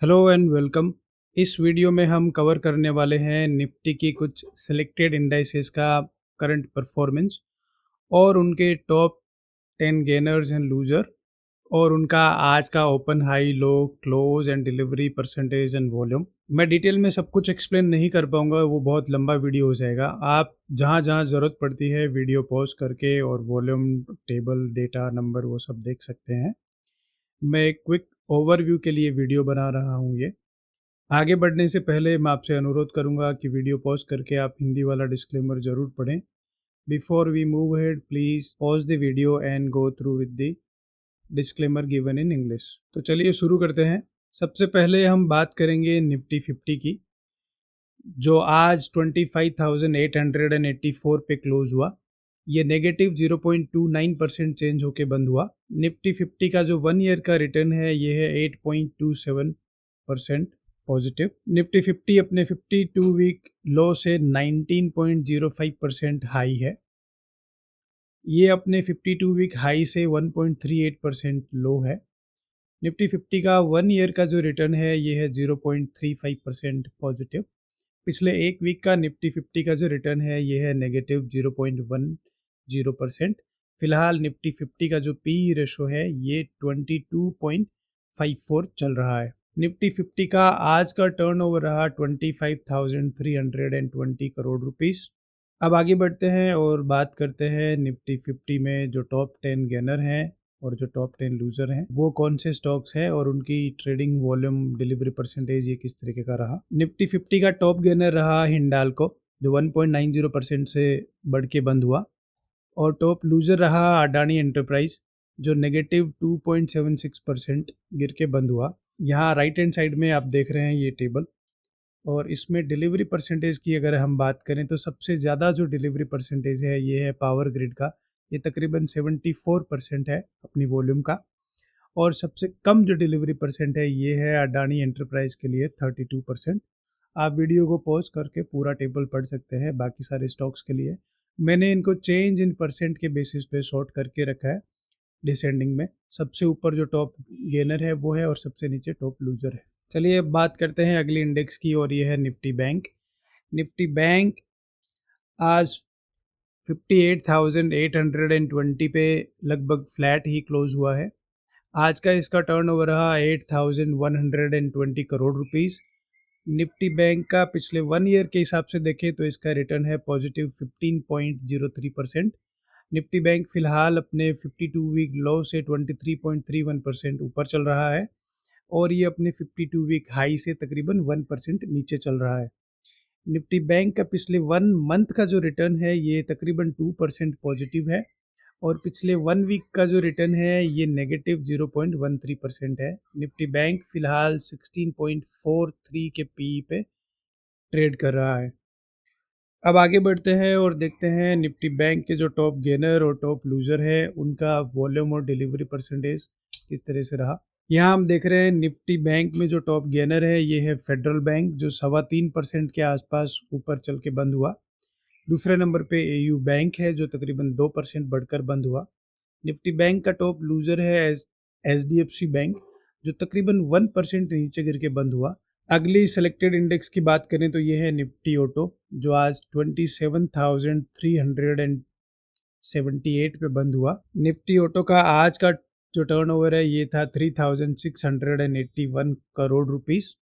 Hello and welcome. इस video में हम कवर करने वाले हैं निफ्टी की कुछ सिलेक्टेड इंडाइसेस का करंट परफॉर्मेंस और उनके टॉप 10 गेनर्स एंड लूजर और उनका आज का open high low close and delivery percentage and volume. मैं डिटेल में सब कुछ एक्सप्लेन नहीं कर पाऊंगा, वो बहुत लंबा वीडियो हो जाएगा। आप जहां जहां ज़रूरत पड़ती है वीडियो पॉज करके और वॉल्यूम टेबल डेटा नंबर वो सब देख सकते हैं। मैं एक क्विक ओवरव्यू के लिए वीडियो बना रहा हूँ ये। आगे बढ़ने से पहले मैं आपसे अनुरोध करूंगा कि वीडियो पॉज करके आप हिंदी वाला डिस्क्लेमर जरूर पढ़ें। Before we move ahead please pause the video and go through with the disclaimer given in English. तो चलिए शुरू करते हैं। सबसे पहले हम बात करेंगे निफ्टी 50 की, जो आज 25,884 पे क्लोज हुआ। ये नेगेटिव 0.29% चेंज होके बंद हुआ। निफ्टी 50 का जो 1 ईयर का रिटर्न है ये है 8.27% पॉजिटिव। निफ्टी 50 अपने 52 वीक लो से 19.05% हाई है। ये अपने 52 वीक हाई से 1.38% लो है। निफ्टी 50 का 1 ईयर का जो रिटर्न है ये है 0.35% पॉजिटिव। पिछले एक वीक का निफ्टी 50 का जो रिटर्न है ये है नेगेटिव 0.10%। फिलहाल निफ्टी 50 का जो पी रेशो है ये 22.54 चल रहा है। निफ्टी 50 का आज का टर्नओवर रहा 25,320 करोड़ रुपीस। अब आगे बढ़ते हैं और बात करते हैं निफ्टी 50 में जो टॉप 10 गेनर हैं और जो टॉप 10 लूजर हैं वो कौन से स्टॉक्स हैं और उनकी ट्रेडिंग वॉल्यूम डिलीवरी परसेंटेज ये किस तरीके का रहा। निफ्टी 50 का टॉप गेनर रहा हिंडाल्को, जो 1.90% से बढ़ के बंद हुआ। और टॉप लूजर रहा अडानी एंटरप्राइज, जो नेगेटिव 2.76% गिर के बंद हुआ। यहाँ राइट हैंड साइड में आप देख रहे हैं ये टेबल, और इसमें डिलीवरी परसेंटेज की अगर हम बात करें तो सबसे ज़्यादा जो डिलीवरी परसेंटेज है ये है पावर ग्रिड का। ये तकरीबन 74% है अपनी वॉल्यूम का। और सबसे कम जो डिलीवरी परसेंट है ये है अडानी एंटरप्राइज के लिए 32%। आप वीडियो को पॉज करके पूरा टेबल पढ़ सकते हैं बाकी सारे स्टॉक्स के लिए। मैंने इनको चेंज इन परसेंट के बेसिस पे शॉर्ट करके रखा है डिसेंडिंग में। सबसे ऊपर जो टॉप गेनर है वो है और सबसे नीचे टॉप लूजर है। चलिए अब बात करते हैं अगली इंडेक्स की, और ये है निफ्टी बैंक। निफ्टी बैंक आज 58,820 पे लगभग फ्लैट ही क्लोज हुआ है। आज का इसका टर्नओवर रहा 8,120 करोड़ रुपीस। निफ्टी बैंक का पिछले 1 ईयर के हिसाब से देखें तो इसका रिटर्न है पॉजिटिव 15.03%। निफ्टी बैंक फिलहाल अपने 52 वीक लो से 23.31% ऊपर चल रहा है और ये अपने 52 वीक हाई से तकरीबन 1% नीचे चल रहा है। निफ्टी बैंक का पिछले 1 मंथ का जो रिटर्न है ये तकरीबन 2% पॉजिटिव है और पिछले 1 वीक का जो रिटर्न है ये नेगेटिव 0.13% है। निफ्टी बैंक फिलहाल 16.43 के पी पे ट्रेड कर रहा है। अब आगे बढ़ते हैं और देखते हैं निफ्टी बैंक के जो टॉप गेनर और टॉप लूजर है उनका वॉल्यूम और डिलीवरी परसेंटेज किस तरह से रहा। यहाँ हम देख रहे हैं निफ्टी बैंक में जो टॉप गेनर है ये है फेडरल बैंक, जो 3.25% के आसपास ऊपर चल के बंद हुआ। दूसरे नंबर पे एयू बैंक है जो तकरीबन 2% बढ़कर बंद हुआ। निफ्टी बैंक का टॉप लूजर है एचडीएफसी बैंक, जो तकरीबन 1% नीचे गिर के बंद हुआ। अगली सेलेक्टेड इंडेक्स की बात करें तो ये है निफ्टी ऑटो, जो आज 27,378 पे बंद हुआ। निफ्टी ऑटो का आज का जो टर्नओवर है ये था 3,681 करोड़ रुपीस।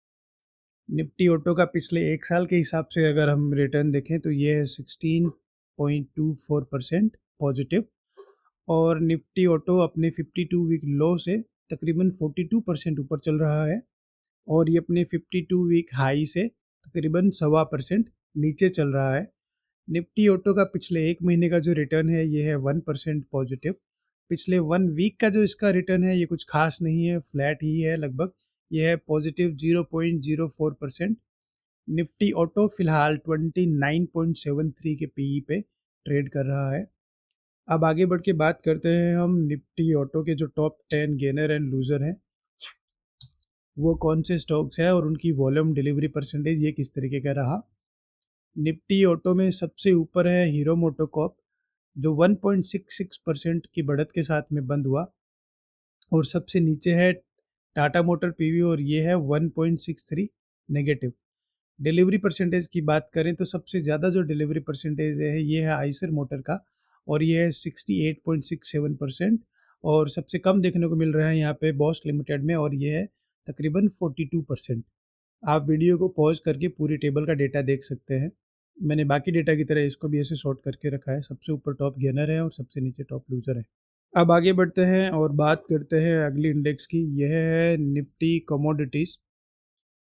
निफ्टी ऑटो का पिछले एक साल के हिसाब से अगर हम रिटर्न देखें तो ये है 16.24% पॉजिटिव। और निफ्टी ऑटो अपने 52 वीक लो से तकरीबन 42% ऊपर चल रहा है और ये अपने 52 वीक हाई से तकरीबन 1.25% नीचे चल रहा है। निफ्टी ऑटो का पिछले एक महीने का जो रिटर्न है ये है 1% पॉजिटिव। पिछले 1 वीक का जो इसका रिटर्न है ये कुछ खास नहीं है, फ्लैट ही है लगभग। ये है पॉजिटिव 0.04%। निफ्टी ऑटो फिलहाल 29.73 के पीई पे ट्रेड कर रहा है। अब आगे बढ़ के बात करते हैं हम निफ्टी ऑटो के जो टॉप 10 गेनर एंड लूजर हैं वो कौन से स्टॉक्स हैं और उनकी वॉल्यूम डिलीवरी परसेंटेज ये किस तरीके का रहा। निफ्टी ऑटो में सबसे ऊपर है हीरो मोटोकॉर्प, जो 1.66% की बढ़त के साथ में बंद हुआ। और सबसे नीचे है टाटा मोटर पीवी और ये है 1.63 नेगेटिव। डिलीवरी परसेंटेज की बात करें तो सबसे ज़्यादा जो डिलीवरी परसेंटेज है ये है आइसर मोटर का और ये है 68.67%। और सबसे कम देखने को मिल रहा है यहाँ पे बॉश लिमिटेड में और ये है तकरीबन 42%। आप वीडियो को पॉज करके पूरी टेबल का डेटा देख सकते हैं। मैंने बाकी डेटा की तरह इसको भी ऐसे सॉर्ट करके रखा है। सबसे ऊपर टॉप गेनर है और सबसे नीचे टॉप लूजर है। अब आगे बढ़ते हैं और बात करते हैं अगली इंडेक्स की। यह है निफ्टी कमोडिटीज़।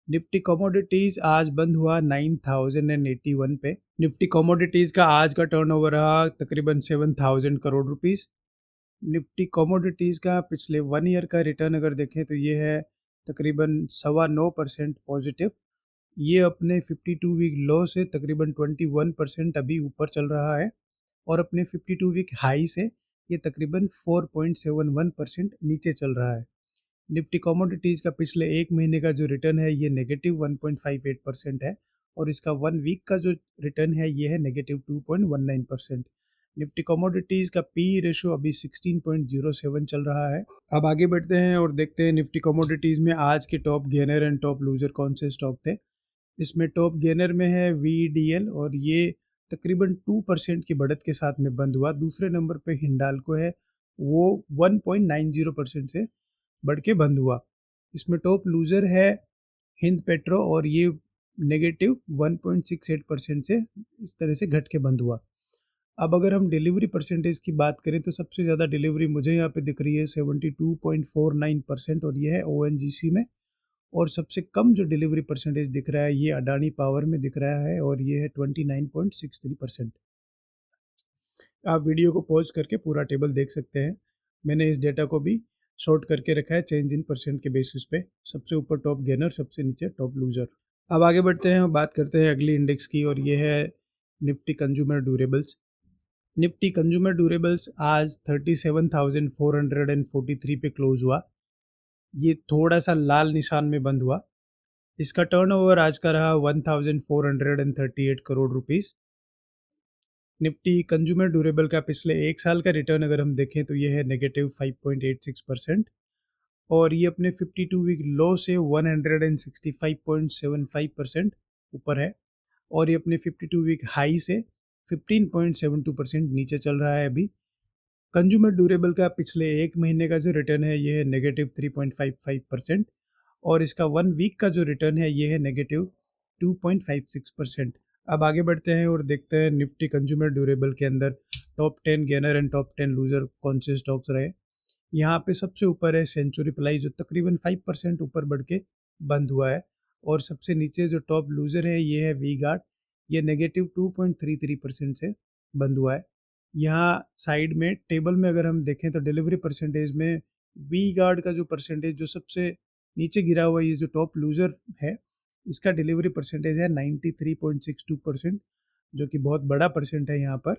निफ्टी कमोडिटीज़ आज बंद हुआ 9081 पे। निफ्टी कमोडिटीज़ का आज का टर्नओवर रहा तकरीबन 7000 करोड़ रुपीस। निफ्टी कमोडिटीज़ का पिछले 1 ईयर का रिटर्न अगर देखें तो ये है तकरीबन 9.25% पॉजिटिव। ये अपने 52 वीक लो से तकरीबन 21% अभी ऊपर चल रहा है और अपने 52 वीक हाई से ये तकरीबन 4.71% नीचे चल रहा है। निफ्टी कमोडिटीज़ का पिछले 1 महीने का जो रिटर्न है ये नेगेटिव 1.58% है और इसका 1 वीक का जो रिटर्न है ये है नेगेटिव 2.19%। निफ्टी कमोडिटीज़ का पी रेशो अभी 16.07 चल रहा है। अब आगे बढ़ते हैं और देखते हैं निफ्टी कमोडिटीज़ में आज के top gainer and top loser कौन से स्टॉक थे। इसमें टॉप गेनर में है VDL और ये तकरीबन 2% की बढ़त के साथ में बंद हुआ। दूसरे नंबर पे हिंडाल्को है, वो 1.90% से बढ़ के बंद हुआ। इसमें टॉप लूजर है हिंद पेट्रो और ये नेगेटिव 1.68% से इस तरह से घट के बंद हुआ। अब अगर हम डिलीवरी परसेंटेज की बात करें तो सबसे ज़्यादा डिलीवरी मुझे यहाँ पे दिख रही है 72.49% और ये है ONGC में। और सबसे कम जो डिलीवरी परसेंटेज दिख रहा है ये अडानी पावर में दिख रहा है और ये है 29.63%। आप वीडियो को पॉज करके पूरा टेबल देख सकते हैं। मैंने इस डेटा को भी शॉर्ट करके रखा है चेंज इन परसेंट के बेसिस पे। सबसे ऊपर टॉप गेनर, सबसे नीचे टॉप लूजर। अब आगे बढ़ते हैं और बात करते हैं अगली इंडेक्स की और ये है Nifty consumer durables. Nifty consumer durables आज 37,443 पे क्लोज हुआ। ये थोड़ा सा लाल निशान में बंद हुआ। इसका टर्नओवर आज का रहा 1438 crore rupees. Nifty consumer durable का पिछले 1 साल का रिटर्न अगर हम देखें तो ये है नेगेटिव 5.86% और ये अपने 52 वीक लो से 165.75% ऊपर है और ये अपने 52 वीक हाई से 15.72% नीचे चल रहा है अभी। कंज्यूमर ड्यूरेबल का पिछले 1 महीने का जो रिटर्न है ये है नेगेटिव 3.55% और इसका 1 वीक का जो रिटर्न है ये है नेगेटिव 2.56%। अब आगे बढ़ते हैं और देखते हैं निफ्टी कंज्यूमर ड्यूरेबल के अंदर top 10 gainer and top 10 loser कौन से स्टॉक्स रहे। यहाँ पे सबसे ऊपर है सेंचुरी प्लाई जो तकरीबन 5% ऊपर बढ़ के बंद हुआ है और सबसे नीचे जो टॉप लूजर है ये है वी गार्ड, ये नेगेटिव 2.33% से बंद हुआ है। यहाँ साइड में टेबल में अगर हम देखें तो डिलीवरी परसेंटेज में वी गार्ड का जो परसेंटेज जो सबसे नीचे गिरा हुआ ये जो टॉप लूजर है इसका डिलीवरी परसेंटेज है 93.62%, जो कि बहुत बड़ा परसेंट है यहाँ पर।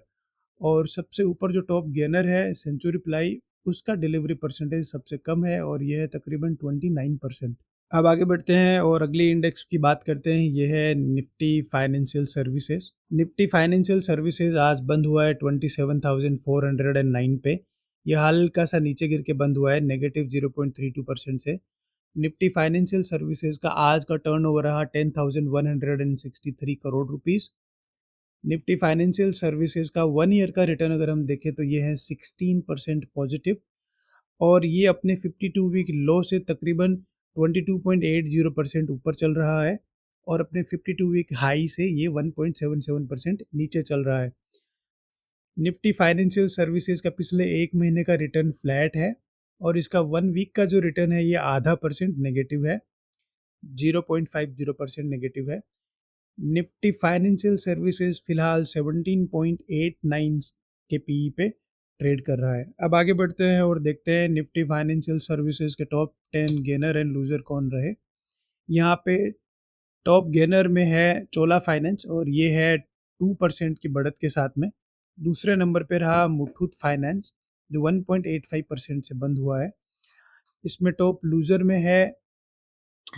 और सबसे ऊपर जो टॉप गेनर है सेंचुरी प्लाई, उसका डिलीवरी परसेंटेज सबसे कम है और यह है तकरीबन 29%। अब आगे बढ़ते हैं और अगली इंडेक्स की बात करते हैं। यह है Nifty financial services. Nifty financial services आज बंद हुआ है 27,409 पे। यह हल्का सा नीचे गिर के बंद हुआ है नेगेटिव 0.32% से। निफ्टी फाइनेंशियल सर्विसेज का आज का टर्नओवर रहा 10,163 crore rupees. Nifty financial services का 1 ईयर का रिटर्न अगर हम देखें तो ये है 16% पॉजिटिव और ये अपने 52 वीक लो से तकरीबन 22.80% ऊपर चल रहा है और अपने 52 वीक हाई से ये 1.77% नीचे चल रहा है। निफ्टी फाइनेंशियल सर्विसेज का पिछले 1 महीने का रिटर्न फ्लैट है और इसका 1 वीक का जो रिटर्न है ये आधा परसेंट नेगेटिव है, 0.50% नेगेटिव है। निफ्टी फाइनेंशियल सर्विसेज फिलहाल 17.89 के पीई पे ट्रेड कर रहा है। अब आगे बढ़ते हैं और देखते हैं निफ्टी फाइनेंशियल सर्विसेज के टॉप 10 गेनर एंड लूजर कौन रहे। यहाँ पे टॉप गेनर में है चोला फाइनेंस और ये है 2% की बढ़त के साथ में। दूसरे नंबर पे रहा मुथूट फाइनेंस जो 1.85% से बंद हुआ है। इसमें टॉप लूजर में है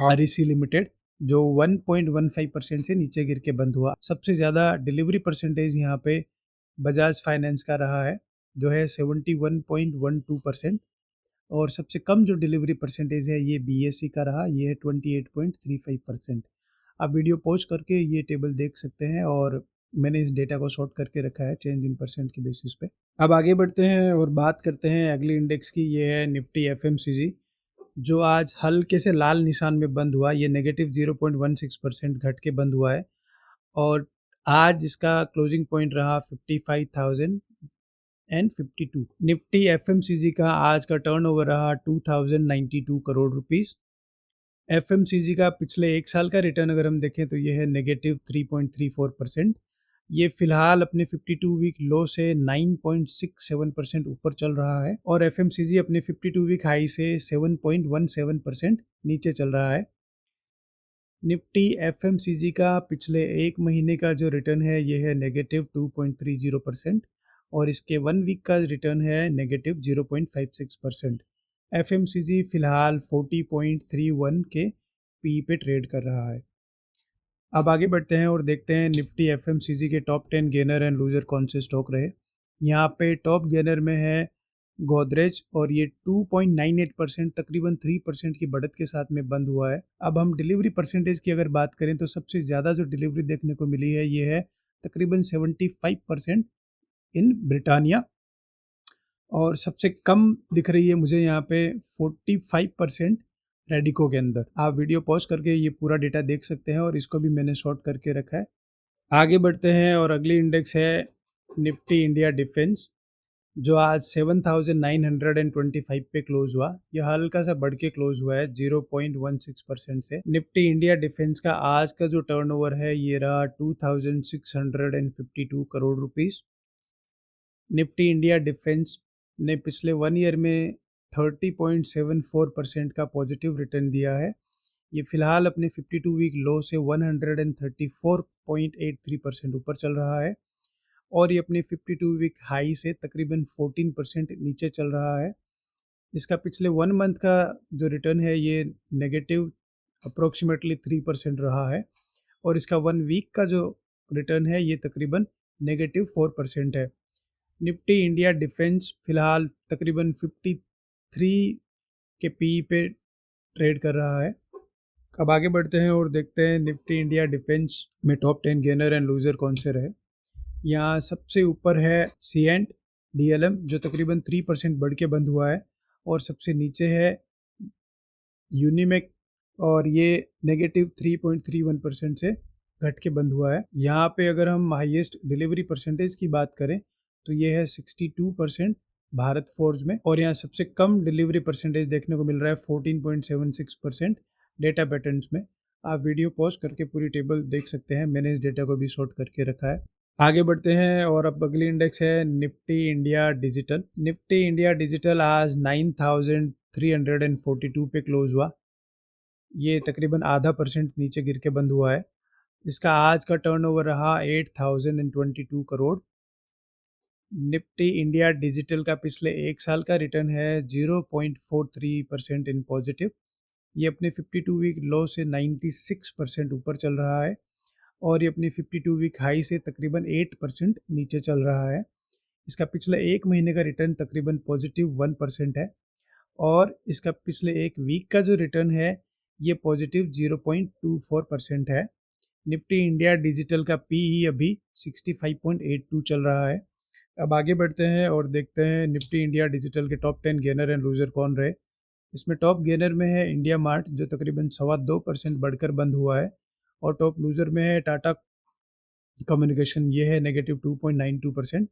REC लिमिटेड जो 1.15% से नीचे गिर के बंद हुआ। सबसे ज़्यादा डिलीवरी परसेंटेज यहाँ पे बजाज फाइनेंस का रहा है जो है 71.12%। और सबसे कम जो डिलीवरी परसेंटेज है ये बीएसई का रहा, ये है 28.35%। आप वीडियो पॉज करके ये टेबल देख सकते हैं और मैंने इस डेटा को शॉर्ट करके रखा है चेंज इन परसेंट के बेसिस पे। अब आगे बढ़ते हैं और बात करते हैं अगली इंडेक्स की, ये है निफ्टी एफएमसीजी, जो आज हल्के से लाल निशान में बंद हुआ। ये नेगेटिव 0.16% घट के बंद हुआ है और आज इसका क्लोजिंग पॉइंट रहा 55,052। निफ्टी एफएमसीजी का आज का टर्नओवर रहा 2092 करोड़ रुपीस। एफएमसीजी का पिछले एक साल का रिटर्न अगर हम देखें तो ये है नेगेटिव 3.34%। ये फिलहाल अपने 52 वीक लो से 9.67% ऊपर चल रहा है और एफएमसीजी अपने 52 वीक हाई से 7.17% नीचे चल रहा है। निफ्टी एफएमसीजी का पिछले एक महीने का जो रिटर्न है ये है नेगेटिव 2.30% और इसके 1 वीक का रिटर्न है नेगेटिव 0.56%। एफएमसीजी फिलहाल 40.31 के पी पे ट्रेड कर रहा है। अब आगे बढ़ते हैं और देखते हैं निफ्टी एफएमसीजी के टॉप 10 गेनर एंड लूजर कौन से स्टॉक रहे। यहाँ पे टॉप गेनर में है गोदरेज और ये 2.98% तकरीबन 3% की बढ़त के साथ में बंद हुआ है। अब हम डिलीवरी परसेंटेज की अगर बात करें तो सबसे ज़्यादा जो डिलीवरी देखने को मिली है ये है तकरीबन 75% इन ब्रिटानिया और सबसे कम दिख रही है मुझे यहाँ पे 45% रेडिको के अंदर। आप वीडियो पॉज करके ये पूरा डेटा देख सकते हैं और इसको भी मैंने शॉर्ट करके रखा है। आगे बढ़ते हैं और अगली इंडेक्स है निफ्टी इंडिया डिफेंस, जो आज 7,925 पे क्लोज हुआ। यह हल्का सा बढ़ के क्लोज हुआ है 0.16% से। निफ्टी इंडिया डिफेंस का आज का जो टर्नओवर है ये रहा 2,652 crore rupees. Nifty India defence ने पिछले 1 ईयर में 30.74% का पॉजिटिव रिटर्न दिया है। ये फिलहाल अपने 52 वीक लो से 134.83% ऊपर चल रहा है और ये अपने 52 वीक हाई से तकरीबन 14% नीचे चल रहा है। इसका पिछले 1 मंथ का जो रिटर्न है ये नेगेटिव अप्रोक्सीमेटली 3% रहा है और इसका 1 वीक का जो रिटर्न है ये तकरीबन नेगेटिव 4% है। निफ्टी इंडिया डिफेंस फिलहाल तकरीबन 53 के पी पे ट्रेड कर रहा है। अब आगे बढ़ते हैं और देखते हैं निफ्टी इंडिया डिफेंस में टॉप 10 गेनर एंड लूजर कौन से रहे। यहाँ सबसे ऊपर है सीएंट डीएलएम, जो तकरीबन 3% बढ़ के बंद हुआ है और सबसे नीचे है यूनिमेक और ये नेगेटिव 3.31% से घट के बंद हुआ है। यहाँ पे अगर हम हाईएस्ट डिलीवरी परसेंटेज की बात करें तो ये है 62% भारत फोर्ज में और यहाँ सबसे कम डिलीवरी परसेंटेज देखने को मिल रहा है 14.76% डेटा पैटर्न्स में। आप वीडियो पॉज करके पूरी टेबल देख सकते हैं, मैंने इस डेटा को भी शॉर्ट करके रखा है। आगे बढ़ते हैं और अब अगली इंडेक्स है Nifty India digital. Nifty India digital आज 9,342 पे क्लोज हुआ। ये तकरीबन आधा परसेंट नीचे गिर के बंद हुआ है। इसका आज का टर्नओवर रहा 8,022 करोड़। निफ्टी इंडिया डिजिटल का पिछले एक साल का रिटर्न है 0.43% इन पॉजिटिव। ये अपने 52 वीक लो से 96% ऊपर चल रहा है और ये अपनी 52 वीक हाई से तकरीबन 8% नीचे चल रहा है। इसका पिछले एक महीने का रिटर्न तकरीबन पॉजिटिव 1% है और इसका पिछले एक वीक का जो रिटर्न है ये पॉजिटिव 0.24% है। निफ्टी इंडिया डिजिटल का पी अभी 65.82 चल रहा है। अब आगे बढ़ते हैं और देखते हैं निफ्टी इंडिया डिजिटल के टॉप 10 गेनर एंड लूजर कौन रहे। इसमें टॉप गेनर में है इंडिया मार्ट, जो तकरीबन 2.25% बढ़कर बंद हुआ है और टॉप लूजर में है टाटा कम्युनिकेशन, ये है नेगेटिव 2.92%।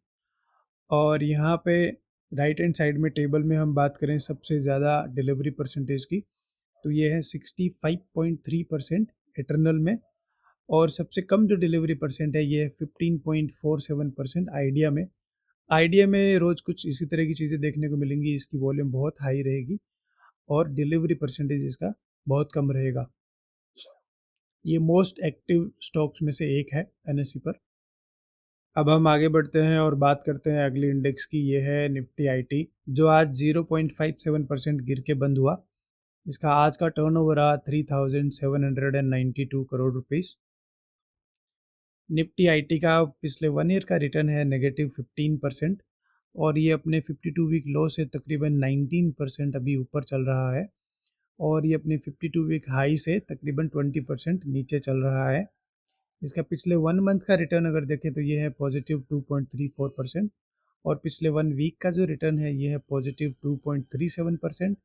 और यहाँ पे राइट हैंड साइड में टेबल में हम बात करें सबसे ज़्यादा डिलीवरी परसेंटेज की तो ये है 65.3% एटर्नल में और सबसे कम जो डिलीवरी परसेंट है ये है 15.47% आइडिया में। आइडिया में रोज़ कुछ इसी तरह की चीज़ें देखने को मिलेंगी, इसकी वॉल्यूम बहुत हाई रहेगी और डिलीवरी परसेंटेज इसका बहुत कम रहेगा। ये मोस्ट एक्टिव स्टॉक्स में से एक है एनएससी पर। अब हम आगे बढ़ते हैं और बात करते हैं अगली इंडेक्स की, ये है निफ्टी आईटी, जो आज 0.57% गिर के बंद हुआ। इसका आज का टर्नओवर रहा 3,792 करोड़ रुपीस। निफ्टी आईटी का पिछले 1 ईयर का रिटर्न है नेगेटिव 15% और ये अपने 52 वीक लो से तकरीबन 19% अभी ऊपर चल रहा है, और ये अपने 52 वीक हाई से तकरीबन 20% नीचे चल रहा है। इसका पिछले 1 मंथ का रिटर्न अगर देखें तो ये है पॉजिटिव 2.34%, और पिछले 1 वीक का जो रिटर्न है ये है पॉजिटिव 2.37%।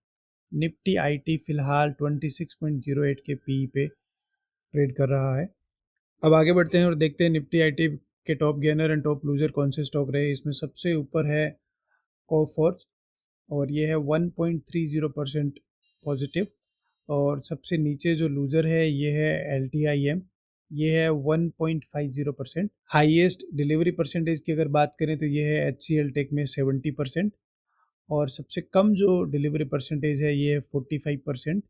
निफ्टी आईटी फिलहाल 26.08 के पी पे ट्रेड कर रहा है। अब आगे बढ़ते हैं और देखते हैं निफ्टी आईटी के top gainer and top loser कौन से स्टॉक रहे। इसमें सबसे ऊपर है कोफोर्ज, और ये है 1.30% पॉजिटिव, और सबसे नीचे जो लूजर है ये है एल टी आई एम, ये है 1.50%। हाईएस्ट डिलीवरी परसेंटेज की अगर बात करें तो ये है एच सी एल टेक में 70%, और सबसे कम जो डिलीवरी परसेंटेज है ये है 45%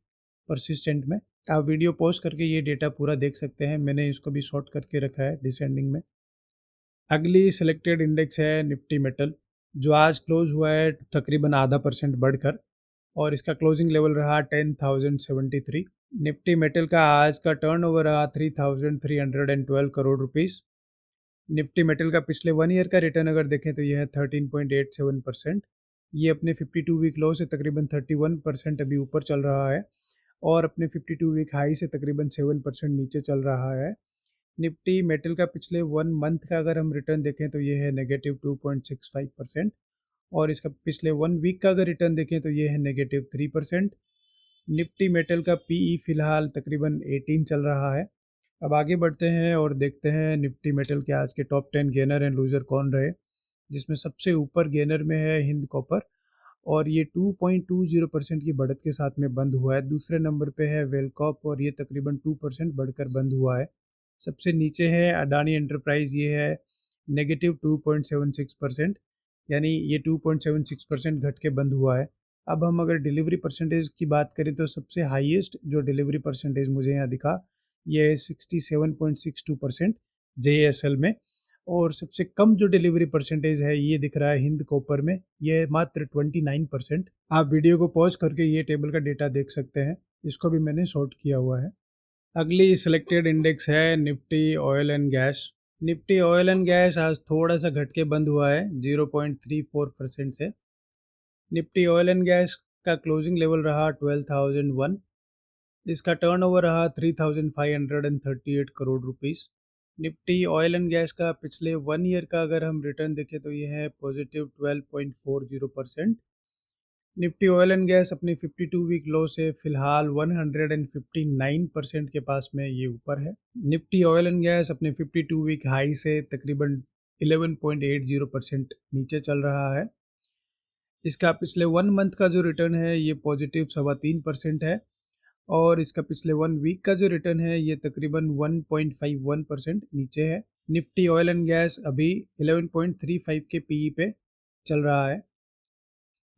परसिस्टेंट में। आप वीडियो पॉज करके ये डेटा पूरा देख सकते हैं, मैंने इसको भी शॉर्ट करके रखा है डिसेंडिंग में। अगली सिलेक्टेड इंडेक्स है निफ्टी मेटल, जो आज क्लोज हुआ है तकरीबन आधा परसेंट बढ़कर, और इसका क्लोजिंग लेवल रहा 10,073। निफ्टी मेटल का आज का टर्नओवर रहा 3,312 करोड़ रुपीस। निफ्टी मेटल का पिछले 1 ईयर का रिटर्न अगर देखें तो यह है 13.87%। ये अपने 52 वीक लो से तकरीबन 31% अभी ऊपर चल रहा है, और अपने 52 वीक हाई से तकरीबन 7% नीचे चल रहा है। निफ्टी मेटल का पिछले 1 मंथ का अगर हम रिटर्न देखें तो ये है नेगेटिव 2.65%, और इसका पिछले 1 वीक का अगर रिटर्न देखें तो ये है नेगेटिव 3%। निफ्टी मेटल का पीई फिलहाल तकरीबन 18 चल रहा है। अब आगे बढ़ते हैं और देखते हैं निफ्टी मेटल के आज के टॉप 10 गेनर एंड लूजर कौन रहे, जिसमें सबसे ऊपर गेनर में है हिंद कॉपर, और ये 2.20% की बढ़त के साथ में बंद हुआ है। दूसरे नंबर पे है वेलकॉप, और ये तकरीबन 2% बढ़कर बंद हुआ है। सबसे नीचे है अडानी एंटरप्राइज, ये है नेगेटिव 2.76%, यानी ये 2.76% घट के बंद हुआ है। अब हम अगर डिलीवरी परसेंटेज की बात करें तो सबसे हाईएस्ट जो डिलीवरी परसेंटेज मुझे यहाँ दिखा ये है 67.62% JSL में, और सबसे कम जो डिलीवरी परसेंटेज है ये दिख रहा है हिंद कॉपर में, ये है मात्र 29%। आप वीडियो को पॉज करके ये टेबल का डेटा देख सकते हैं, इसको भी मैंने शॉर्ट किया हुआ है। अगली सिलेक्टेड इंडेक्स है Nifty oil and gas. Nifty oil and gas आज थोड़ा सा घट के बंद हुआ है 0.34% से। निफ्टी ऑयल एंड गैस का क्लोजिंग लेवल रहा 12,001। इसका टर्नओवर रहा 3,538 crore rupees. Nifty oil and gas का पिछले 1 ईयर का अगर हम रिटर्न देखें तो ये है positive 12.40%। Nifty oil and gas अपनी 52 वीक लो से फिलहाल 159% के पास में ये ऊपर है। निफ्टी ऑयल एंड गैस अपने 52 वीक हाई से तकरीबन 11.80% नीचे चल रहा है। इसका पिछले 1 मंथ का जो रिटर्न है ये पॉजिटिव 3.25% है, और इसका पिछले 1 वीक का जो रिटर्न है ये तकरीबन 1.51% नीचे है। निफ्टी ऑयल एंड गैस अभी 11.35 के पीई पे चल रहा है।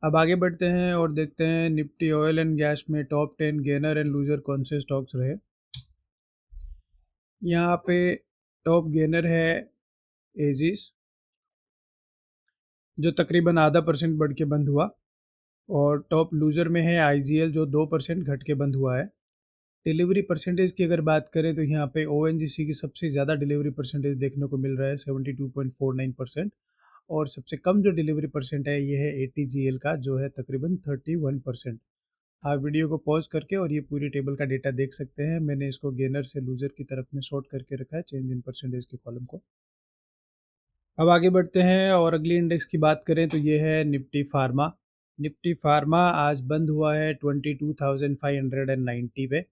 अब आगे बढ़ते हैं और देखते हैं निफ्टी ऑयल एंड गैस में टॉप 10 गेनर एंड लूजर कौन से स्टॉक्स रहे। यहाँ पे टॉप गेनर है एजिस, जो तकरीबन आधा परसेंट बढ़ के बंद हुआ, और टॉप लूजर में है आईजीएल जो 2% घट के बंद हुआ है। डिलीवरी परसेंटेज की अगर बात करें तो यहाँ पे ओएनजीसी की सबसे ज़्यादा डिलीवरी परसेंटेज देखने को मिल रहा है 72.49%, और सबसे कम जो डिलीवरी परसेंट है ये है एटीजीएल का जो है तकरीबन 31%। आप वीडियो को पॉज करके और ये पूरी टेबल का डेटा देख सकते हैं, मैंने इसको गेनर से लूजर की तरफ में शॉर्ट करके रखा है चेंज इन परसेंटेज के कॉलम को। अब आगे बढ़ते हैं और अगली इंडेक्स की बात करें तो ये है निफ्टी फार्मा। निफ्टी फार्मा आज बंद हुआ है 22,590 पे,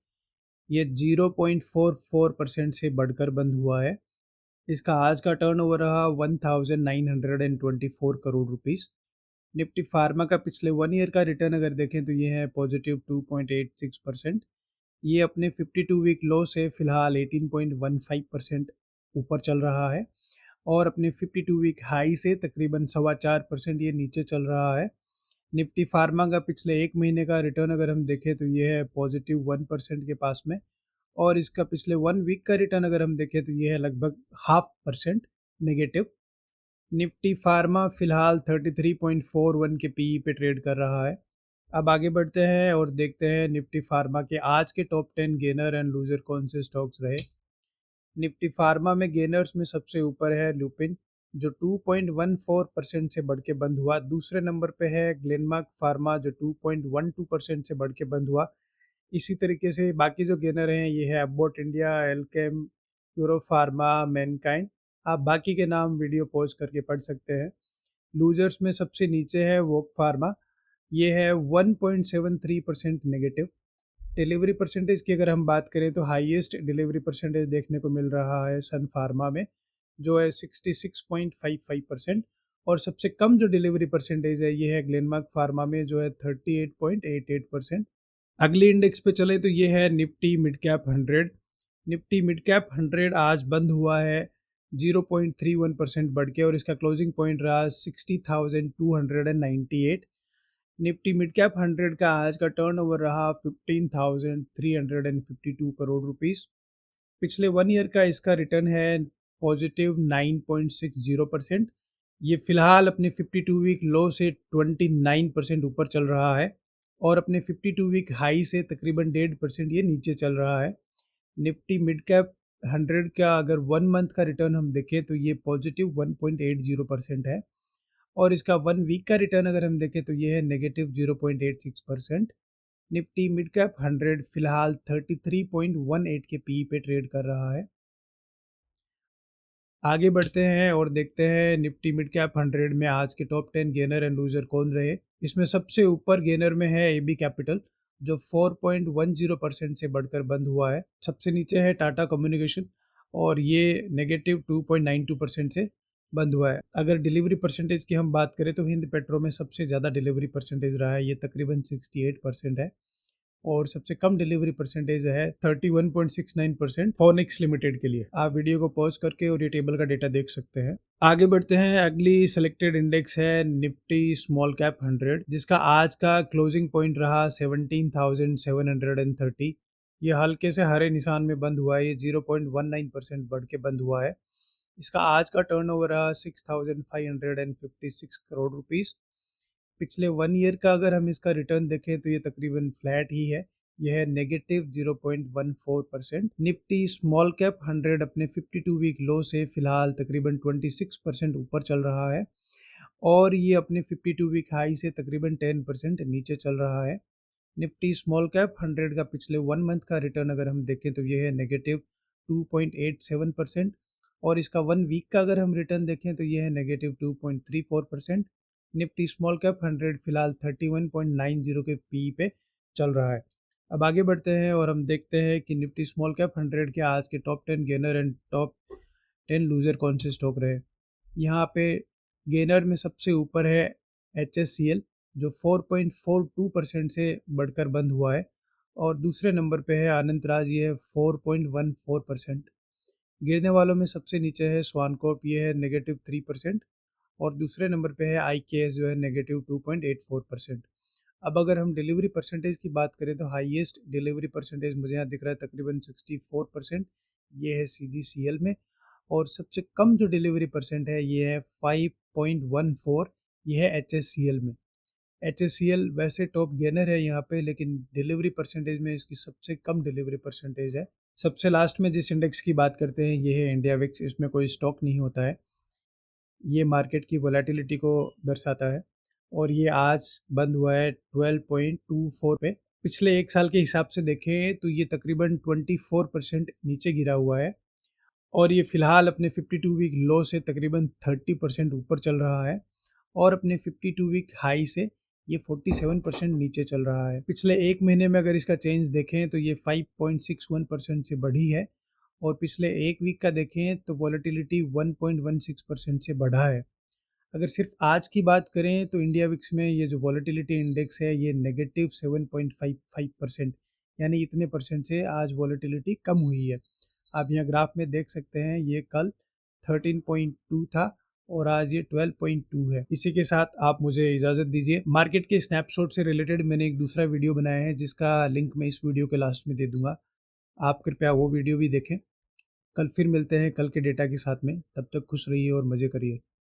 ये 0.44% से बढ़कर बंद हुआ है। इसका आज का टर्नओवर रहा 1924 करोड़ रुपीस। निफ्टी फार्मा का पिछले 1 ईयर का रिटर्न अगर देखें तो ये है पॉजिटिव 2.86%। ये अपने 52 वीक लो से फिलहाल 18.15% ऊपर चल रहा है, और अपने 52 वीक हाई से तकरीबन 4.25% ये नीचे चल रहा है। निफ्टी फार्मा का पिछले 1 महीने का रिटर्न अगर हम देखें तो ये है पॉजिटिव 1% के पास में, और इसका पिछले 1 वीक का रिटर्न अगर हम देखें तो ये है लगभग 0.5% नेगेटिव। निफ्टी फार्मा फिलहाल 33.41 के पीई पे ट्रेड कर रहा है। अब आगे बढ़ते हैं और देखते हैं निफ्टी फार्मा के आज के टॉप 10 गेनर एंड लूजर कौन से स्टॉक्स रहे। निफ्टी फार्मा में गेनर्स में सबसे ऊपर है लुपिन, जो 2.14% से बढ़ के बंद हुआ। दूसरे नंबर पे है ग्लेनमार्क फार्मा जो 2.12% से बढ़ के बंद हुआ। इसी तरीके से बाकी जो गेनर हैं ये है अबॉट इंडिया, एल्केम, यूरोफार्मा, मैनकाइंड। आप बाकी के नाम वीडियो पॉज करके पढ़ सकते हैं। लूजर्स में सबसे नीचे है वोक फार्मा, ये है 1.73% नेगेटिव। डिलीवरी परसेंटेज की अगर हम बात करें तो हाईएस्ट डिलीवरी परसेंटेज देखने को मिल रहा है सन फार्मा में, जो है 66.55%। और सबसे कम जो डिलीवरी परसेंटेज है ये है ग्लेनमार्क फार्मा में, जो है 38.88%। अगली इंडेक्स पे चले तो ये है Nifty mid cap 100। Nifty mid cap 100 आज बंद हुआ है 0.31% बढ़ के, और इसका क्लोजिंग पॉइंट रहा 60,298। निफ्टी मिड कैप 100 का आज का टर्नओवर रहा 15,352 करोड़ रुपीस। पिछले 1 ईयर का इसका रिटर्न है पॉजिटिव 9.60%। ये फिलहाल अपने 52 वीक लो से 29% ऊपर चल रहा है, और अपने 52 वीक हाई से तकरीबन 1.5% ये नीचे चल रहा है। निफ्टी मिड कैप 100 का अगर 1 मंथ का रिटर्न हम देखें तो ये पॉजिटिव 1.80% है, और इसका 1 वीक का रिटर्न अगर हम देखें तो ये है नेगेटिव 0.86%। निफ्टी मिड कैप 100 फिलहाल 33.18 के पी पे ट्रेड कर रहा है। आगे बढ़ते हैं और देखते हैं निफ्टी मिड कैप 100 में आज के टॉप 10 गेनर एंड लूजर कौन रहे। इसमें सबसे ऊपर गेनर में है एबी कैपिटल, जो 4.10% से बढ़कर बंद हुआ है। सबसे नीचे है टाटा कम्युनिकेशन, और ये नेगेटिव 2.92% से बंद हुआ है। अगर डिलीवरी परसेंटेज की हम बात करें तो हिंद पेट्रो में सबसे ज़्यादा डिलीवरी परसेंटेज रहा है, ये तकरीबन 68% है। और सबसे कम डिलीवरी परसेंटेज है 31.69% फोनिक्स लिमिटेड के लिए। आप वीडियो को पॉज करके और ये टेबल का डेटा देख सकते हैं। आगे बढ़ते हैं, अगली सिलेक्टेड इंडेक्स है निफ्टी स्मॉल कैप 100, जिसका आज का क्लोजिंग पॉइंट रहा 17,730। ये हल्के से हरे निशान में बंद हुआ है, ये 0.19% बढ़ के बंद हुआ है। इसका आज का टर्नओवर रहा 6,556 करोड़ रुपीस। पिछले 1 ईयर का अगर हम इसका रिटर्न देखें तो ये तकरीबन फ्लैट ही है, यह है नेगेटिव 0.14%। निफ्टी स्मॉल कैप 100 अपने 52 वीक लो से फिलहाल तकरीबन 26% ऊपर चल रहा है, और ये अपने 52 वीक हाई से तकरीबन 10% नीचे चल रहा है। निफ्टी स्मॉल कैप 100 का पिछले 1 मंथ का रिटर्न अगर हम देखें तो ये है नेगेटिव 2.87%, और इसका 1 वीक का अगर हम रिटर्न देखें तो ये है नेगेटिव 2.34%। निफ्टी स्मॉल कैप 100 फिलहाल 31.90 के पी पे चल रहा है। अब आगे बढ़ते हैं और हम देखते हैं कि निफ्टी स्मॉल कैप 100 के आज के top 10 gainer and top 10 loser कौन से स्टॉक रहे। यहाँ पे गेनर में सबसे ऊपर है HSCL, जो 4.42% से बढ़कर बंद हुआ है, और दूसरे नंबर पे है अनंत राज, ये है 4.14%। गिरने वालों में सबसे नीचे है स्वानकॉर्प, ये है नेगेटिव 3%, और दूसरे नंबर पे है IKS जो है नेगेटिव 2.84%। अब अगर हम डिलीवरी परसेंटेज की बात करें तो हाईएस्ट डिलीवरी परसेंटेज मुझे यहाँ दिख रहा है तकरीबन 64%, ये है CGCL में। और सबसे कम जो डिलीवरी परसेंट है ये है 5.14, ये है HSCL में। HSCL वैसे टॉप गेनर है यहाँ पे, लेकिन डिलीवरी परसेंटेज में इसकी सबसे कम डिलीवरी परसेंटेज है। सबसे लास्ट में जिस इंडेक्स की बात करते हैं ये है इंडिया विक्स, इसमें कोई स्टॉक नहीं होता है, ये मार्केट की वोलेटिलिटी को दर्शाता है, और ये आज बंद हुआ है 12.24 पे। पिछले 1 साल के हिसाब से देखें तो ये तकरीबन 24% नीचे गिरा हुआ है, और ये फिलहाल अपने 52 वीक लो से तकरीबन 30% ऊपर चल रहा है, और अपने 52 वीक हाई से ये 47% नीचे चल रहा है। पिछले 1 महीने में अगर इसका चेंज देखें तो ये 5.61% से बढ़ी है, और पिछले 1 वीक का देखें तो वॉलेटिलिटी 1.16% से बढ़ा है। अगर सिर्फ आज की बात करें तो इंडिया विक्स में ये जो वॉलेटिलिटी इंडेक्स है ये नेगेटिव 7.55%, यानी इतने परसेंट से आज वॉलेटिलिटी कम हुई है। आप यहाँ ग्राफ में देख सकते हैं, ये कल 13.2 था और आज ये 12.2 है। इसी के साथ आप मुझे इजाज़त दीजिए। मार्केट के स्नैपशॉट से रिलेटेड मैंने एक दूसरा वीडियो बनाया है, जिसका लिंक मैं इस वीडियो के लास्ट में दे दूंगा, आप कृपया वो वीडियो भी देखें। कल फिर मिलते हैं कल के डेटा के साथ में, तब तक खुश रहिए और मज़े करिए।